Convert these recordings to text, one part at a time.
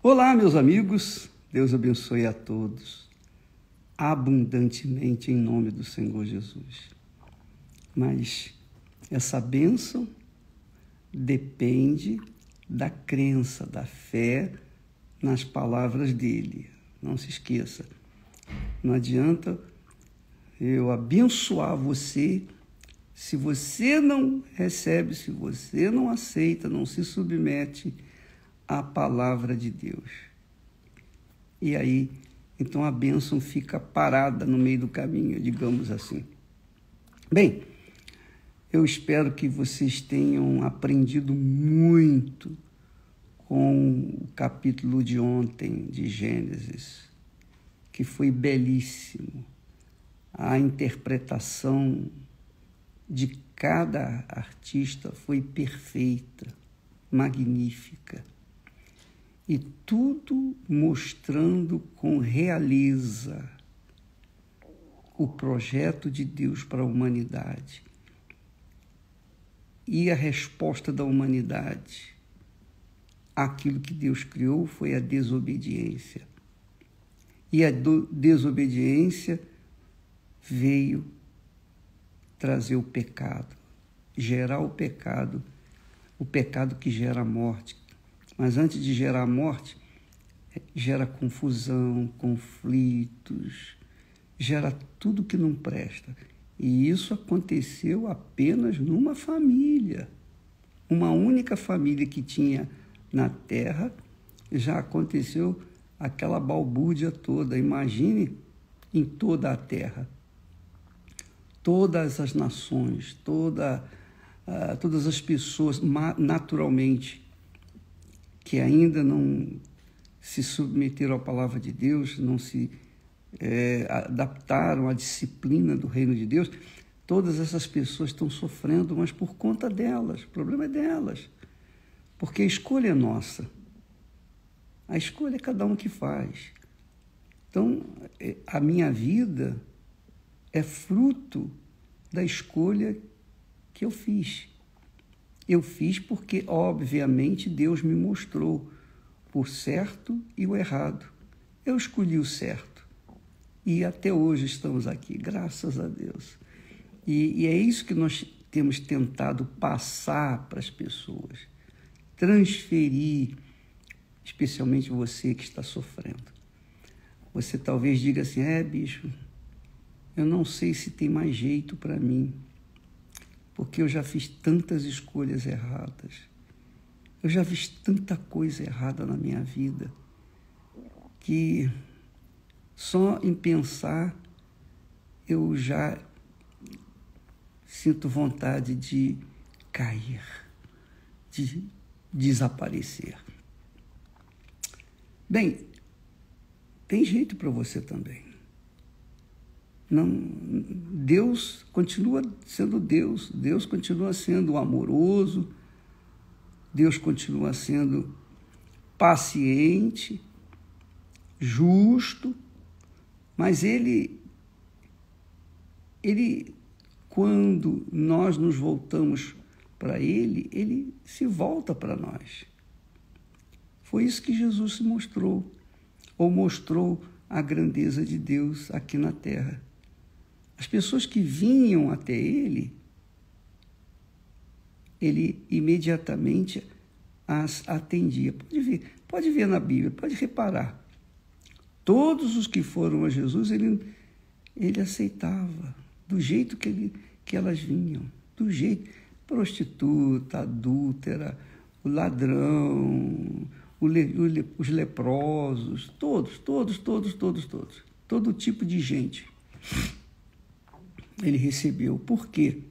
Olá, meus amigos, Deus abençoe a todos, abundantemente em nome do Senhor Jesus. Mas essa bênção depende da crença, da fé nas palavras dele. Não se esqueça, não adianta eu abençoar você se você não recebe, se você não aceita, não se submete à palavra de Deus. E aí, então a bênção fica parada no meio do caminho, digamos assim. Bem, eu espero que vocês tenham aprendido muito com o capítulo de ontem de Gênesis, que foi belíssimo. A interpretação de cada artista foi perfeita, magnífica. E tudo mostrando com realeza o projeto de Deus para a humanidade. E a resposta da humanidade àquilo que Deus criou foi a desobediência. E a desobediência veio trazer o pecado, gerar o pecado que gera a morte. Mas antes de gerar a morte, gera confusão, conflitos, gera tudo que não presta. E isso aconteceu apenas numa família. Uma única família que tinha na terra, já aconteceu aquela balbúrdia toda. Imagine em toda a terra. Todas as nações, todas as pessoas, naturalmente, que ainda não se submeteram à palavra de Deus, não se adaptaram à disciplina do reino de Deus, todas essas pessoas estão sofrendo, mas por conta delas, o problema é delas, porque a escolha é nossa, a escolha é cada um que faz. Então, a minha vida é fruto da escolha que eu fiz. Eu fiz porque, obviamente, Deus me mostrou o certo e o errado. Eu escolhi o certo. E até hoje estamos aqui, graças a Deus. E é isso que nós temos tentado passar para as pessoas. Transferir, especialmente você que está sofrendo. Você talvez diga assim, bicho, eu não sei se tem mais jeito para mim, porque eu já fiz tantas escolhas erradas. Eu já fiz tanta coisa errada na minha vida, que só em pensar eu já sinto vontade de cair, de desaparecer. Bem, tem jeito para você também. Não, Deus continua sendo Deus, Deus continua sendo amoroso, Deus continua sendo paciente, justo, mas Ele, quando nós nos voltamos para Ele se volta para nós. Foi isso que Jesus se mostrou, ou mostrou a grandeza de Deus aqui na terra. As pessoas que vinham até ele imediatamente as atendia. Pode ver na Bíblia, pode reparar. Todos os que foram a Jesus, ele aceitava, do jeito que elas vinham, do jeito. Prostituta, adúltera, o ladrão, os leprosos, todos. Todo tipo de gente. Ele recebeu. Por quê?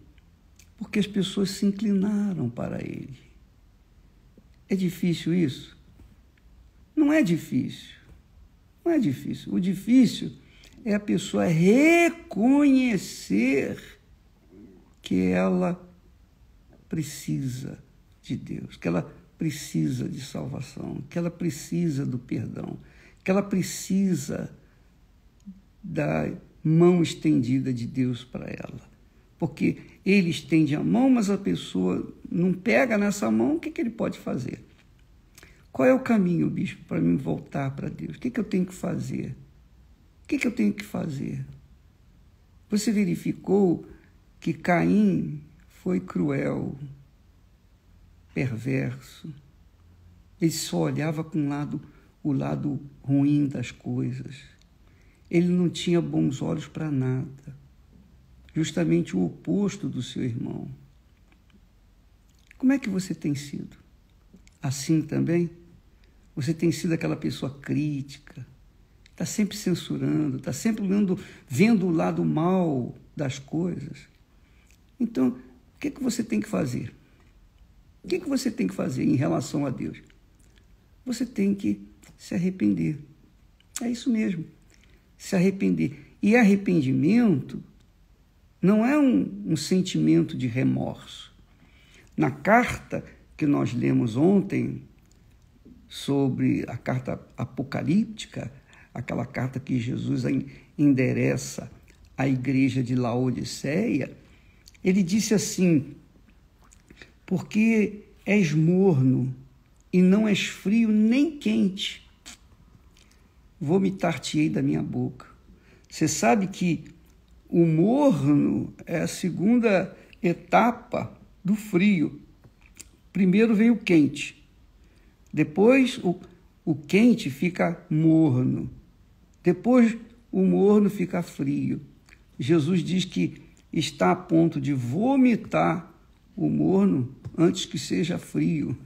Porque as pessoas se inclinaram para ele. É difícil isso? Não é difícil. Não é difícil. O difícil é a pessoa reconhecer que ela precisa de Deus, que ela precisa de salvação, que ela precisa do perdão, que ela precisa da mão estendida de Deus para ela. Porque ele estende a mão, mas a pessoa não pega nessa mão, o que ele pode fazer? Qual é o caminho, bispo, para mim voltar para Deus? O que eu tenho que fazer? O que eu tenho que fazer? Você verificou que Caim foi cruel, perverso. Ele só olhava com o lado ruim das coisas. Ele não tinha bons olhos para nada. Justamente o oposto do seu irmão. Como é que você tem sido? Assim também? Você tem sido aquela pessoa crítica, está sempre censurando, está sempre vendo o lado mal das coisas. Então, o que você tem que fazer? O que você tem que fazer em relação a Deus? Você tem que se arrepender. É isso mesmo, se arrepender. E arrependimento não é um sentimento de remorso. Na carta que nós lemos ontem, sobre a carta apocalíptica, aquela carta que Jesus endereça à igreja de Laodiceia, ele disse assim: porque és morno e não és frio nem quente, vomitar-te-ei da minha boca. Você sabe que o morno é a segunda etapa do frio. Primeiro vem o quente. Depois o quente fica morno. Depois o morno fica frio. Jesus diz que está a ponto de vomitar o morno antes que seja frio.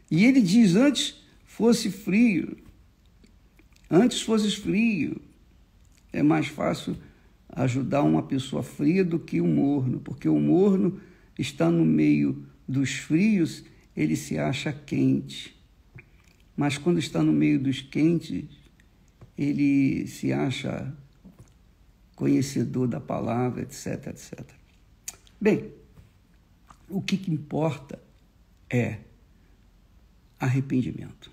E ele diz, antes fosse frio, é mais fácil ajudar uma pessoa fria do que o morno, porque o morno está no meio dos frios, ele se acha quente, mas quando está no meio dos quentes, ele se acha conhecedor da palavra, etc, etc. Bem, o que importa é arrependimento.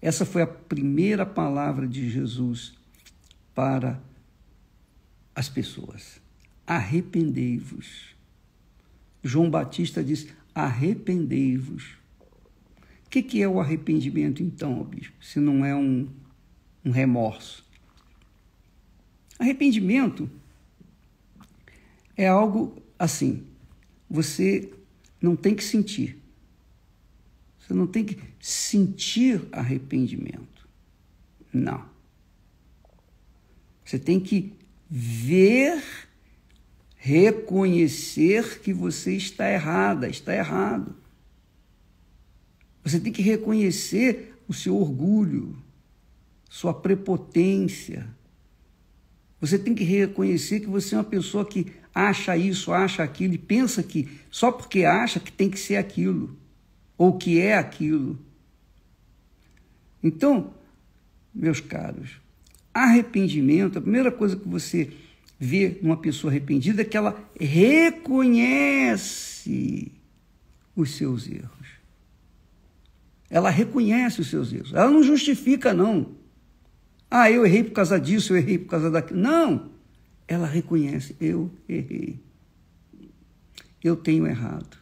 Essa foi a primeira palavra de Jesus para as pessoas. Arrependei-vos. João Batista diz, arrependei-vos. O que é o arrependimento, então, bispo, se não é um remorso? Arrependimento é algo assim, você não tem que sentir. Você não tem que sentir arrependimento. Não. Você tem que ver, reconhecer que você está errada, está errado. Você tem que reconhecer o seu orgulho, sua prepotência. Você tem que reconhecer que você é uma pessoa que acha isso, acha aquilo, e pensa que só porque acha que tem que ser aquilo, ou que é aquilo. Então, meus caros, arrependimento, a primeira coisa que você vê numa pessoa arrependida é que ela reconhece os seus erros. Ela reconhece os seus erros. Ela não justifica, não. Ah, eu errei por causa disso, eu errei por causa daquilo. Não. Ela reconhece, eu errei. Eu tenho errado.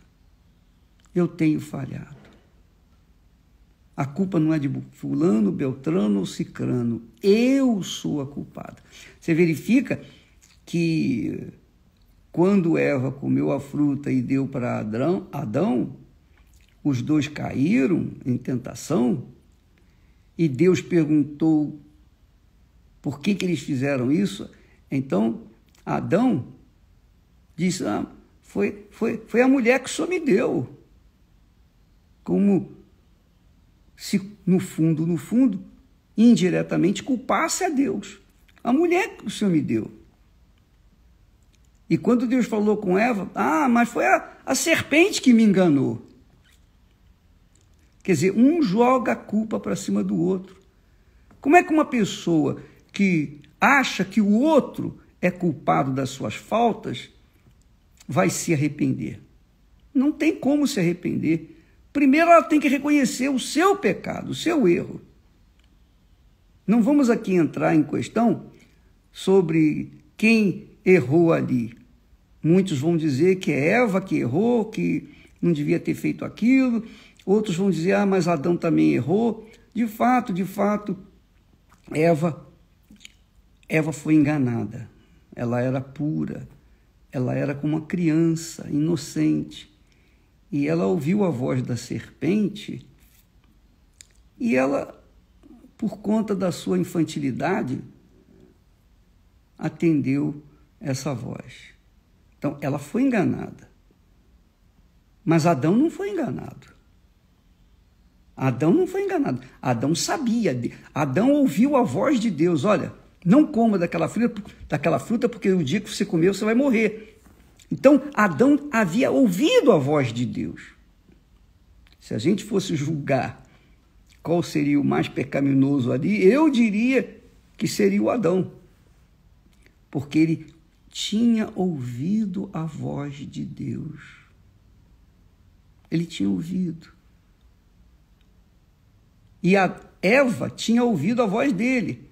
Eu tenho falhado. A culpa não é de fulano, beltrano ou cicrano. Eu sou a culpada. Você verifica que quando Eva comeu a fruta e deu para Adão, os dois caíram em tentação e Deus perguntou por que eles fizeram isso. Então, Adão disse, foi a mulher que o Senhor me deu. Como se, no fundo, indiretamente culpasse a Deus. A mulher que o Senhor me deu. E quando Deus falou com Eva, mas foi a serpente que me enganou. Quer dizer, um joga a culpa para cima do outro. Como é que uma pessoa que acha que o outro é culpado das suas faltas vai se arrepender? Não tem como se arrepender. Primeiro ela tem que reconhecer o seu pecado, o seu erro. Não vamos aqui entrar em questão sobre quem errou ali. Muitos vão dizer que é Eva que errou, que não devia ter feito aquilo. Outros vão dizer, mas Adão também errou. De fato, Eva foi enganada. Ela era pura, ela era como uma criança, inocente. E ela ouviu a voz da serpente e ela, por conta da sua infantilidade, atendeu essa voz. Então, ela foi enganada. Mas Adão não foi enganado. Adão não foi enganado. Adão sabia. Adão ouviu a voz de Deus. Olha, não coma daquela fruta, porque o dia que você comer, você vai morrer. Então, Adão havia ouvido a voz de Deus. Se a gente fosse julgar qual seria o mais pecaminoso ali, eu diria que seria o Adão. Porque ele tinha ouvido a voz de Deus. Ele tinha ouvido. E a Eva tinha ouvido a voz dele.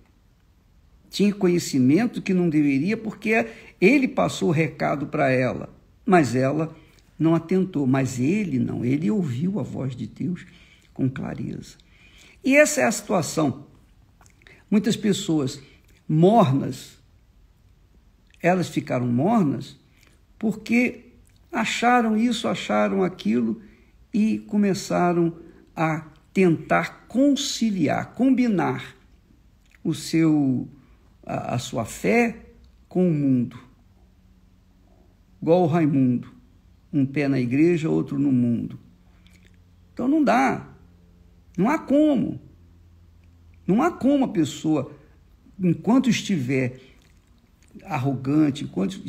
Tinha conhecimento que não deveria, porque ele passou o recado para ela. Mas ela não atentou. Mas ele não, ele ouviu a voz de Deus com clareza. E essa é a situação. Muitas pessoas mornas, elas ficaram mornas porque acharam isso, acharam aquilo e começaram a tentar conciliar, combinar a sua fé com o mundo. Igual o Raimundo, um pé na igreja, outro no mundo. Então não dá, não há como. Não há como a pessoa, enquanto estiver arrogante, enquanto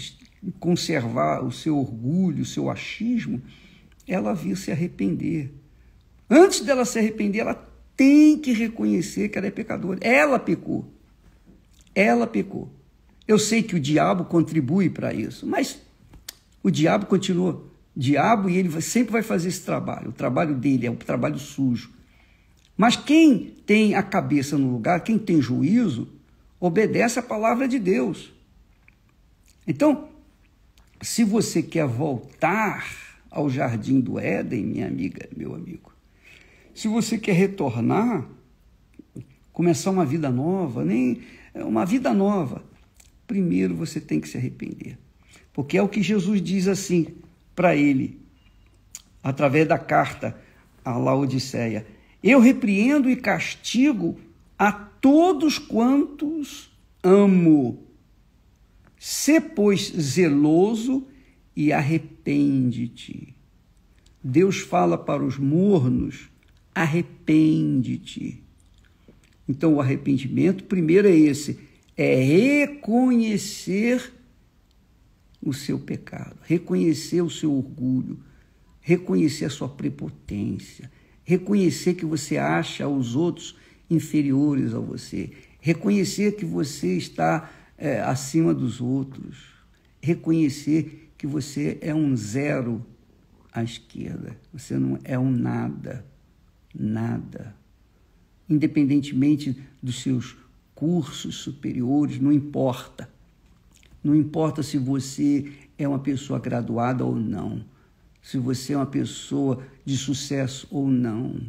conservar o seu orgulho, o seu achismo, ela vir se arrepender. Antes dela se arrepender, ela tem que reconhecer que ela é pecadora. Ela pecou. Ela pecou. Eu sei que o diabo contribui para isso, mas o diabo continua diabo e ele sempre vai fazer esse trabalho. O trabalho dele é um trabalho sujo. Mas quem tem a cabeça no lugar, quem tem juízo, obedece a palavra de Deus. Então, se você quer voltar ao jardim do Éden, minha amiga, meu amigo, se você quer retornar, começar uma vida nova, primeiro você tem que se arrepender. Porque é o que Jesus diz assim para ele, através da carta à Laodiceia: eu repreendo e castigo a todos quantos amo. Sê, pois, zeloso e arrepende-te. Deus fala para os mornos: arrepende-te. Então, o arrependimento, primeiro é esse, é reconhecer o seu pecado, reconhecer o seu orgulho, reconhecer a sua prepotência, reconhecer que você acha os outros inferiores a você, reconhecer que você está acima dos outros, reconhecer que você é um zero à esquerda, você não é um nada. Independentemente dos seus cursos superiores, não importa. Não importa se você é uma pessoa graduada ou não, se você é uma pessoa de sucesso ou não.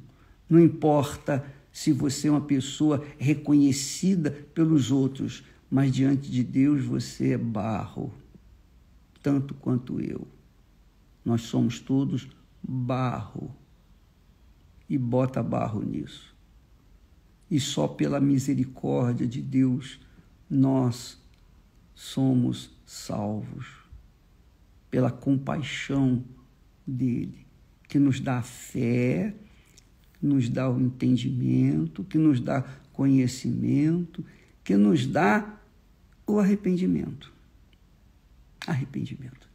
Não importa se você é uma pessoa reconhecida pelos outros, mas diante de Deus você é barro, tanto quanto eu. Nós somos todos barro. E bota barro nisso. E só pela misericórdia de Deus nós somos salvos. Pela compaixão dele, que nos dá fé, que nos dá o entendimento, que nos dá conhecimento, que nos dá o arrependimento. Arrependimento.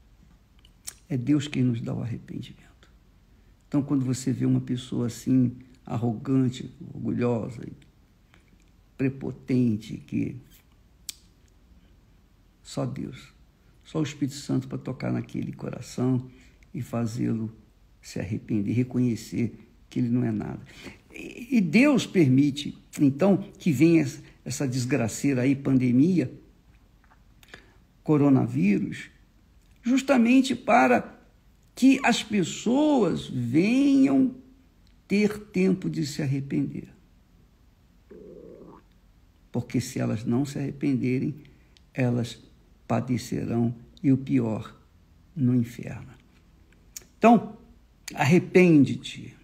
É Deus quem nos dá o arrependimento. Então, quando você vê uma pessoa assim, arrogante, orgulhosa, prepotente, que só Deus, só o Espírito Santo para tocar naquele coração e fazê-lo se arrepender, reconhecer que ele não é nada. E Deus permite, então, que venha essa desgraceira aí, pandemia, coronavírus, justamente para que as pessoas venham ter tempo de se arrepender. Porque se elas não se arrependerem, elas padecerão, e o pior, no inferno. Então, arrepende-te.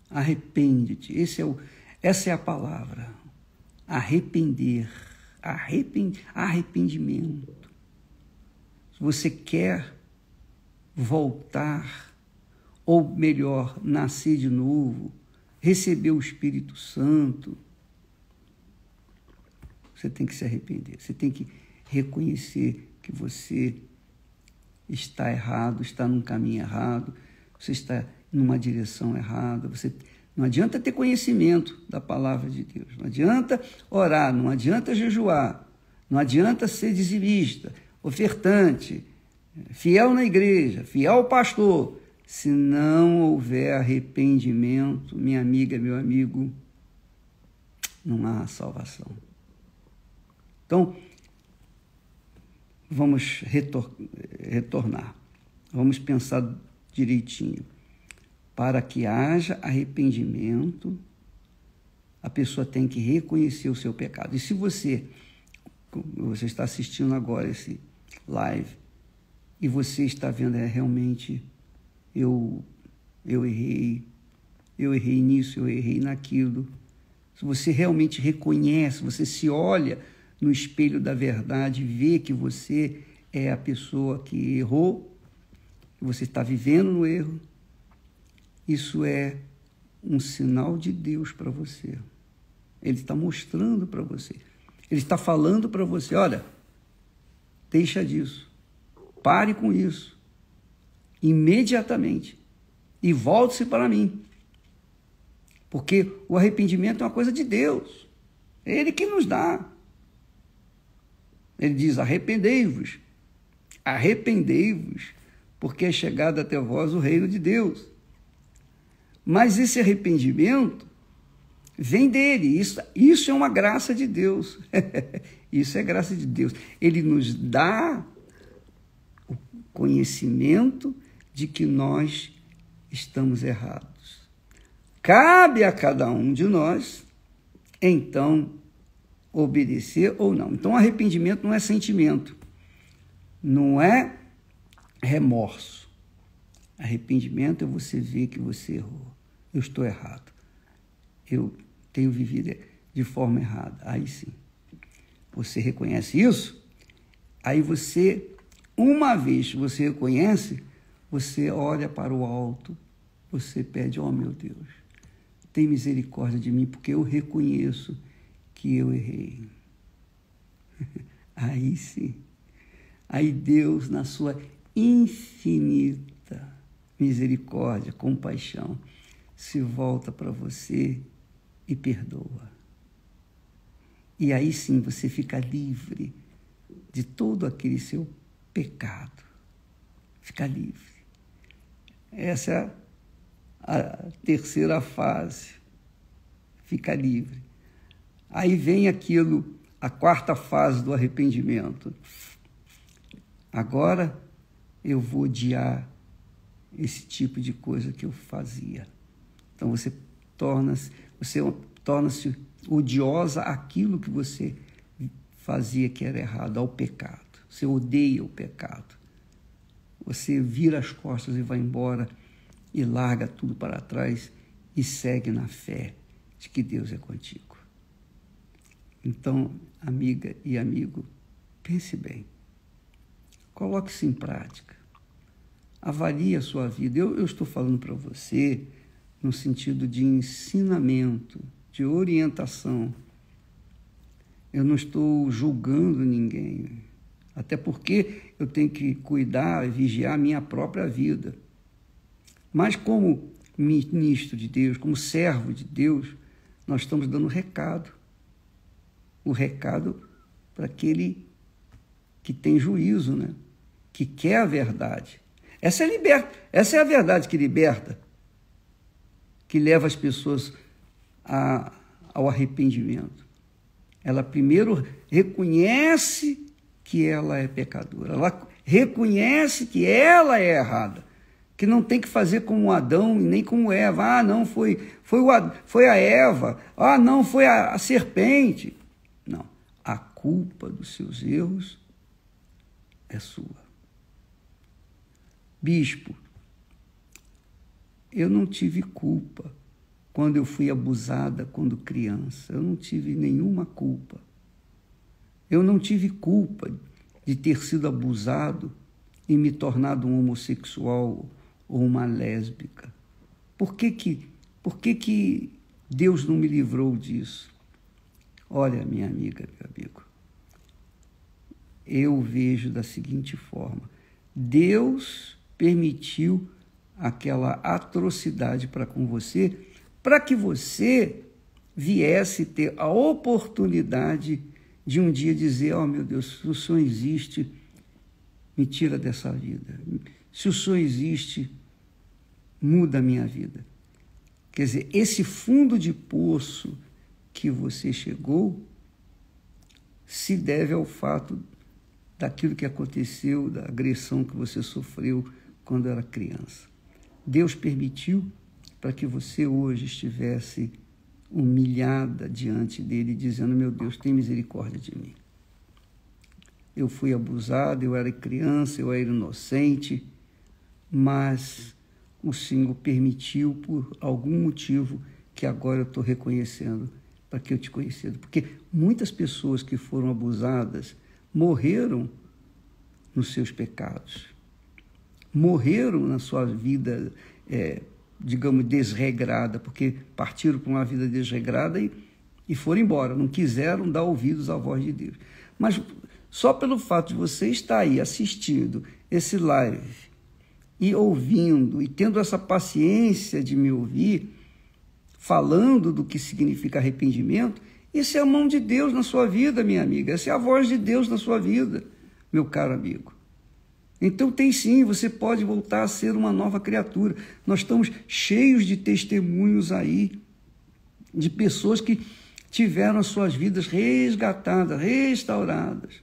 Arrepende-te. Essa é a palavra. Arrepender. Arrependimento. Se você quer voltar, ou melhor, nascer de novo, receber o Espírito Santo, você tem que se arrepender. Você tem que reconhecer que você está errado, está num caminho errado, você está numa direção errada. Não adianta ter conhecimento da palavra de Deus, não adianta orar, não adianta jejuar, não adianta ser dizimista, ofertante, fiel na igreja, fiel ao pastor. Se não houver arrependimento, minha amiga, meu amigo, não há salvação. Então, vamos retornar. Vamos pensar direitinho. Para que haja arrependimento, a pessoa tem que reconhecer o seu pecado. E se você está assistindo agora esse live, e você está vendo, realmente, eu errei nisso, eu errei naquilo. Se você realmente reconhece, você se olha no espelho da verdade, vê que você é a pessoa que errou, que você está vivendo no erro, isso é um sinal de Deus para você. Ele está mostrando para você. Ele está falando para você, olha, deixa disso. Pare com isso. Imediatamente. E volte-se para mim. Porque o arrependimento é uma coisa de Deus. É Ele que nos dá. Ele diz, arrependei-vos, porque é chegado até vós o reino de Deus. Mas esse arrependimento vem dele, isso é uma graça de Deus. Isso é graça de Deus. Ele nos dá o conhecimento de que nós estamos errados. Cabe a cada um de nós, então, obedecer ou não. Então, arrependimento não é sentimento, não é remorso. Arrependimento é você ver que você errou. Eu estou errado. Eu tenho vivido de forma errada. Aí sim. Você reconhece isso? Aí você, uma vez que você reconhece, você olha para o alto, você pede, oh meu Deus, tem misericórdia de mim, porque eu reconheço que eu errei. Aí sim. Aí Deus, na sua infinita misericórdia, compaixão, se volta para você e perdoa. E aí sim você fica livre de todo aquele seu pecado. Fica livre. Essa é a terceira fase. Fica livre. Aí vem a quarta fase do arrependimento. Agora eu vou odiar esse tipo de coisa que eu fazia. Então você torna-se odiosa àquilo que você fazia que era errado, ao pecado. Você odeia o pecado. Você vira as costas e vai embora e larga tudo para trás e segue na fé de que Deus é contigo. Então, amiga e amigo, pense bem. Coloque-se em prática. Avalie a sua vida. Eu estou falando para você no sentido de ensinamento, de orientação. Eu não estou julgando ninguém, até porque eu tenho que cuidar e vigiar a minha própria vida. Mas como ministro de Deus, como servo de Deus, nós estamos dando recado. O recado para aquele que tem juízo, né? Que quer a verdade. Essa é a verdade que liberta, que leva as pessoas ao arrependimento. Ela primeiro reconhece que ela é pecadora, ela reconhece que ela é errada. que não tem que fazer como Adão e nem como Eva. Ah, não, foi a Eva. Ah, não, foi a serpente. Não, a culpa dos seus erros é sua. Bispo, eu não tive culpa quando eu fui abusada quando criança. Eu não tive nenhuma culpa. Eu não tive culpa de ter sido abusado e me tornado um homossexual ou uma lésbica. Por que Deus não me livrou disso? Olha, minha amiga, meu amigo, eu vejo da seguinte forma: Deus permitiu aquela atrocidade para com você, para que você viesse ter a oportunidade de um dia dizer: oh, meu Deus, se o Senhor existe, me tira dessa vida. Se o Senhor existe, muda a minha vida. Quer dizer, esse fundo de poço que você chegou se deve ao fato daquilo que aconteceu, da agressão que você sofreu quando era criança. Deus permitiu para que você hoje estivesse humilhada diante dele, dizendo: meu Deus, tem misericórdia de mim. Eu fui abusado, eu era criança, eu era inocente, mas o Senhor permitiu por algum motivo que agora eu estou reconhecendo para que eu te conhecesse. Porque muitas pessoas que foram abusadas morreram nos seus pecados, morreram na sua vida, digamos, desregrada, porque partiram para uma vida desregrada e foram embora, não quiseram dar ouvidos à voz de Deus. Mas só pelo fato de você estar aí assistindo esse live e ouvindo e tendo essa paciência de me ouvir, falando do que significa arrependimento, isso é a mão de Deus na sua vida, minha amiga. Essa é a voz de Deus na sua vida, meu caro amigo. Então tem sim, você pode voltar a ser uma nova criatura. Nós estamos cheios de testemunhos aí, de pessoas que tiveram as suas vidas resgatadas, restauradas.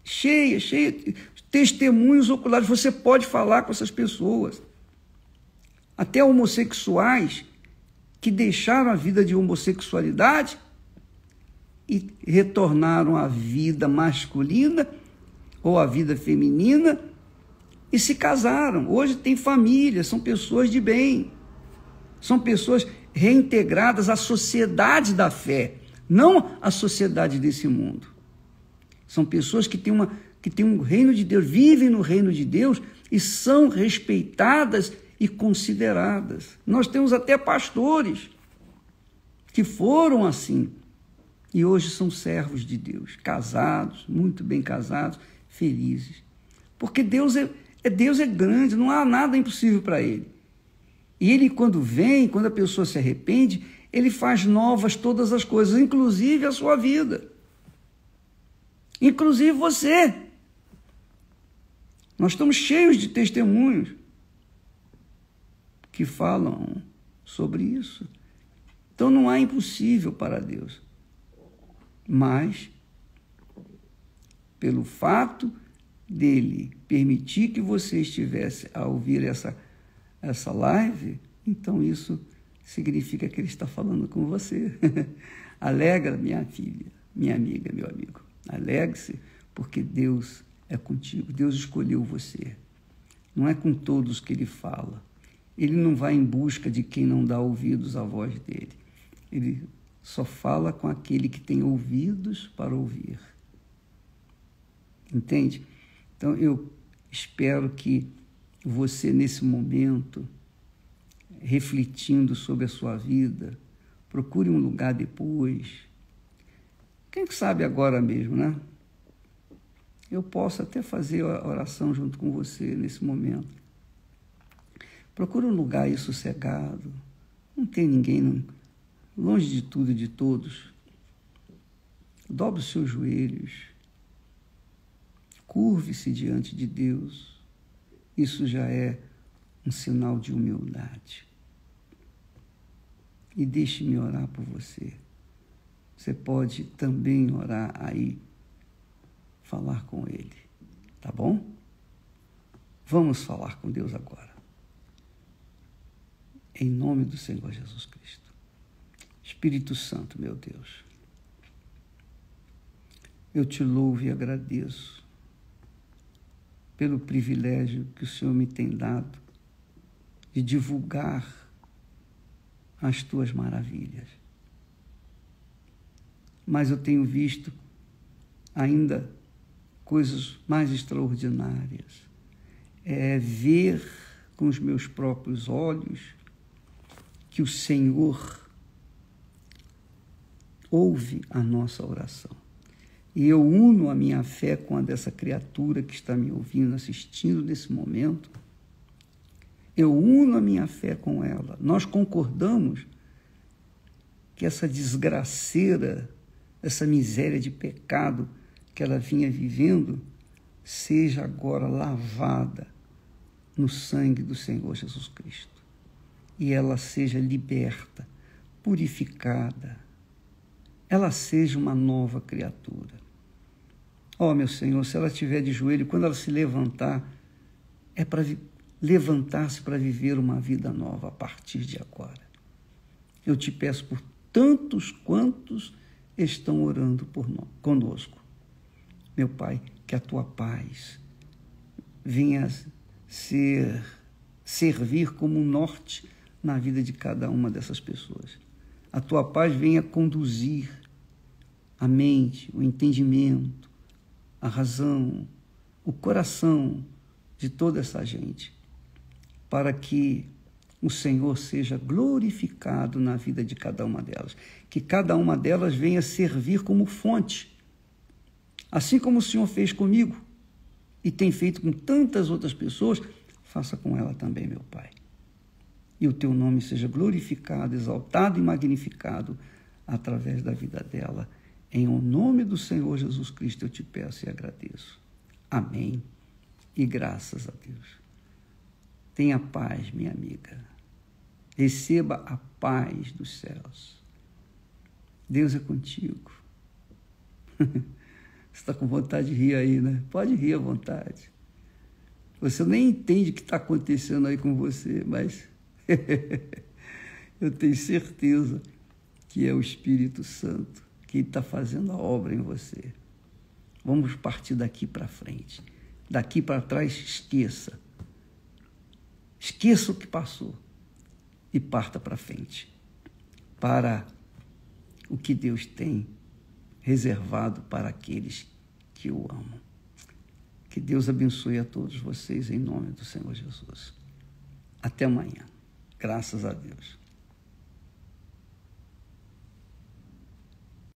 Cheia, testemunhos oculares. Você pode falar com essas pessoas. Até homossexuais que deixaram a vida de homossexualidade e retornaram à vida masculina ou à vida feminina e se casaram. Hoje tem família, são pessoas de bem. São pessoas reintegradas à sociedade da fé, não à sociedade desse mundo. São pessoas que têm um reino de Deus, vivem no reino de Deus e são respeitadas e consideradas. Nós temos até pastores que foram assim e hoje são servos de Deus, casados, muito bem casados, felizes. Porque Deus é grande, não há nada impossível para Ele. E Ele, quando a pessoa se arrepende, Ele faz novas todas as coisas, inclusive a sua vida. Inclusive você. Nós estamos cheios de testemunhos que falam sobre isso. Então não há impossível para Deus. Mas, pelo fato dele permitir que você estivesse a ouvir essa live, então isso significa que ele está falando com você. Alegra, minha filha, minha amiga, meu amigo. Alegre-se, porque Deus é contigo. Deus escolheu você. Não é com todos que Ele fala. Ele não vai em busca de quem não dá ouvidos à voz dele. Ele só fala com aquele que tem ouvidos para ouvir. Entende? Então, eu espero que você, nesse momento, refletindo sobre a sua vida, procure um lugar depois. Quem sabe agora mesmo, né? Eu posso até fazer a oração junto com você nesse momento. Procure um lugar aí sossegado, não tem ninguém, longe de tudo e de todos. Dobre os seus joelhos, curve-se diante de Deus. Isso já é um sinal de humildade. E deixe-me orar por você. Você pode também orar aí, falar com Ele, tá bom? Vamos falar com Deus agora. Em nome do Senhor Jesus Cristo. Espírito Santo, meu Deus, eu te louvo e agradeço pelo privilégio que o Senhor me tem dado de divulgar as tuas maravilhas. Mas eu tenho visto ainda coisas mais extraordinárias. É ver com os meus próprios olhos que o Senhor ouve a nossa oração. E eu uno a minha fé com a dessa criatura que está me ouvindo, assistindo nesse momento. Eu uno a minha fé com ela. Nós concordamos que essa desgraceira, essa miséria de pecado que ela vinha vivendo, seja agora lavada no sangue do Senhor Jesus Cristo. E ela seja liberta, purificada. Ela seja uma nova criatura. Ó, meu Senhor, se ela estiver de joelho, quando ela se levantar, é para levantar-se para viver uma vida nova a partir de agora. Eu te peço por tantos quantos estão orando por nós, conosco. Meu Pai, que a tua paz venha servir como um norte na vida de cada uma dessas pessoas. A tua paz venha conduzir a mente, o entendimento, a razão, o coração de toda essa gente, para que o Senhor seja glorificado na vida de cada uma delas, que cada uma delas venha servir como fonte, assim como o Senhor fez comigo e tem feito com tantas outras pessoas, faça com ela também, meu Pai. E o teu nome seja glorificado, exaltado e magnificado através da vida dela. Em o nome do Senhor Jesus Cristo eu te peço e agradeço. Amém. E graças a Deus. Tenha paz, minha amiga. Receba a paz dos céus. Deus é contigo. Você está com vontade de rir aí, né? Pode rir à vontade. Você nem entende o que está acontecendo aí com você, mas eu tenho certeza que é o Espírito Santo que está fazendo a obra em você. Vamos partir daqui para frente. Daqui para trás, esqueça. Esqueça o que passou e parta para frente, para o que Deus tem reservado para aqueles que o amam. Que Deus abençoe a todos vocês em nome do Senhor Jesus. Até amanhã. Graças a Deus.